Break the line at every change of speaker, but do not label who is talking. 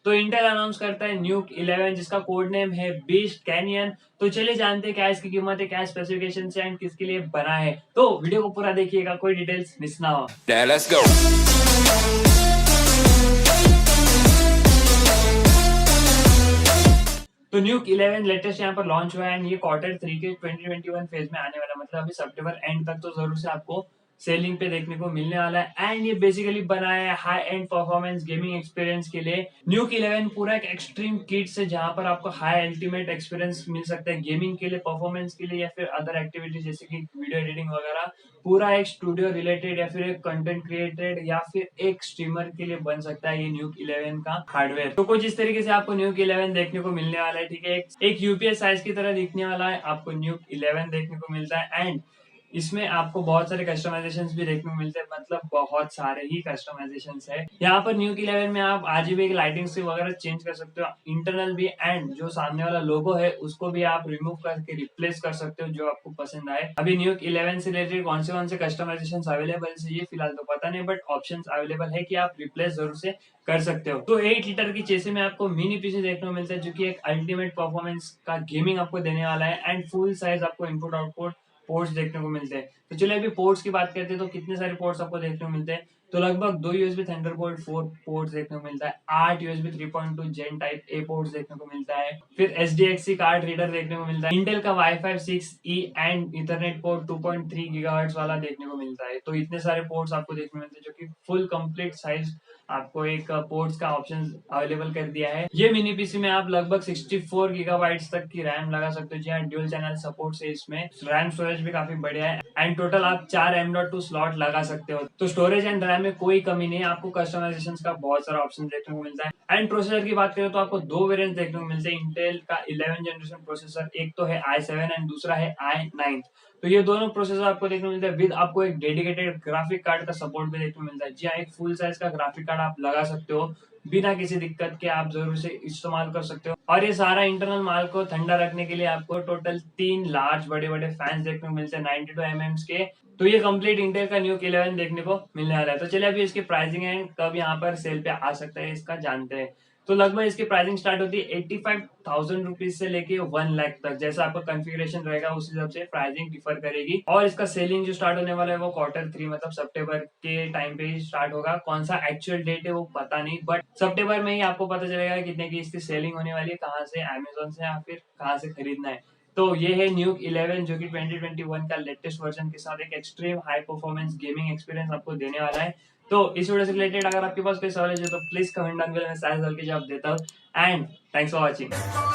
तो Intel announce करता है न्यूक 11 जिसका कोड नेम है बीस्ट कैनियन। तो चलिए जानते हैं क्या इसकी कीमत है, क्या स्पेसिफिकेशन है एंड किसके लिए बना है। तो वीडियो को पूरा देखिएगा, कोई डिटेल्स मिस ना हो।
Let's go.
तो न्यूक 11 लेटेस्ट यहाँ पर लॉन्च हुआ है एंड ये Q3 के 2021 फेज में आने वाला, मतलब अभी सितंबर एंड तक तो जरूर से आपको सेलिंग पे देखने को मिलने वाला है। एंड ये बेसिकली बना है high and performance gaming experience के लिए। न्यूक 11 पूरा एक एक्सट्रीम किट है जहां पर आपको हाई अल्टीमेट एक्सपीरियंस मिल सकता है गेमिंग के लिए, परफॉर्मेंस के लिए या फिर अदर एक्टिविटीज जैसे कि वीडियो एडिटिंग वगैरह। पूरा एक स्टूडियो रिलेटेड या फिर एक कंटेंट क्रिएटेड या फिर एक स्ट्रीमर के लिए बन सकता है ये न्यूक 11 का हार्डवेयर। तो कुछ इस तरीके से आपको न्यूक 11 देखने को मिलने वाला है। ठीक है, एक यूपीएस साइज की तरह दिखने वाला है आपको न्यूक 11 देखने को मिलता है। एंड इसमें आपको बहुत सारे कस्टमाइजेशंस भी देखने को मिलते हैं, मतलब बहुत सारे ही कस्टमाइजेशंस है यहाँ पर। न्यूक 11 में आप आरजीबी की लाइटिंग से वगैरह चेंज कर सकते हो, इंटरनल भी, एंड जो सामने वाला लोगो है उसको भी आप रिमूव करके रिप्लेस कर सकते हो जो आपको पसंद आए। अभी न्यूक 11 से रिलेटेड कौन से कस्टमाइजेशन अवेलेबल है ये फिलहाल तो पता नहीं, बट ऑप्शन अवेलेबल है कि आप रिप्लेस जरूर से कर सकते हो। तो 8 लीटर की चेसी में आपको मिनी पीसी देखने को मिलता है जो कि एक अल्टीमेट परफॉर्मेंस का गेमिंग आपको देने वाला है। एंड फुल साइज आपको इनपुट आउटपुट पोर्ट्स देखने को मिलते हैं। तो चलिए अभी पोर्ट्स की बात करते हैं तो कितने सारे पोर्ट्स आपको देखने को मिलते हैं। तो लगभग 2 यूएसबी थंडरबोल्ट 4 पोर्ट्स देखने को मिलता है, 8 USB 3.2 gen type A ports देखने को मिलता है, फिर एसडीएक्सी कार्ड रीडर देखने को मिलता है, इंटेल का wifi 6E and Ethernet port 2.3 gigahertz वाला देखने को मिलता है। तो इतने सारे पोर्ट्स आपको देखने को मिलते हैं जो कि फुल कंप्लीट साइज आपको एक पोर्ट्स का ऑप्शन अवेलेबल कर दिया है। ये मिनी पीसी में आप लगभग 64 गीगाबाइट्स तक की रैम लगा सकते हो। जी हाँ, ड्यूल चैनल सपोर्ट से इसमें रैम स्टोरेज भी काफी बढ़िया है। एंड टोटल आप 4 M.2 स्लॉट लगा सकते हो। तो स्टोरेज एंड रैम में कोई कमी नहीं है, आपको कस्टमाइजेशन का बहुत सारा ऑप्शन देखने को मिलता है। एंड प्रोसेसर की बात करें तो आपको 2 वेरिएंट देखने को मिलते हैं इंटेल का 11 जनरेशन प्रोसेसर, एक तो है i7 एंड दूसरा है i9। तो ये दोनों प्रोसेसर आपको देखने को मिलता है विद आपको एक डेडिकेटेड ग्राफिक कार्ड का सपोर्ट भी देखने को मिलता है। जी हाँ, एक फुल साइज का ग्राफिक कार्ड आप लगा सकते हो बिना किसी दिक्कत के, आप जरूर से इस्तेमाल कर सकते हो। और ये सारा इंटरनल माल को ठंडा रखने के लिए आपको टोटल 3 लार्ज बड़े बड़े फैंस देखने को मिलते हैं 92 mm के। तो ये कंप्लीट इंटेल का न्यूक 11 देखने को मिलने वाला है। तो चलिए अभी इसकी प्राइसिंग है कब यहाँ पर सेल पे आ सकता है इसका जानते हैं। तो लगभग इसकी प्राइसिंग स्टार्ट होती है 85,000 रुपीज से लेके 1 लाख तक। जैसा आपका कॉन्फ़िगरेशन रहेगा उस हिसाब से प्राइसिंग डिफर करेगी। और इसका सेलिंग जो स्टार्ट होने वाला है वो Q3 मतलब सितंबर के टाइम पे ही स्टार्ट होगा। कौन सा एक्चुअल डेट है वो पता नहीं, बट सितंबर में ही आपको पता चलेगा कितने की इसकी सेलिंग होने वाली है, कहाँ से, अमेजोन से या फिर कहाँ से खरीदना है। तो ये है न्यूक 11 जो कि 2021 का लेटेस्ट वर्जन के साथ एक extreme high performance gaming experience आपको देने वाला है। तो इस वीडियो से रिलेटेड अगर आपके पास कोई सवाल है तो प्लीज कमेंट डाउन में, मैं सारे सवाल के जवाब देता हूँ। And thanks for watching.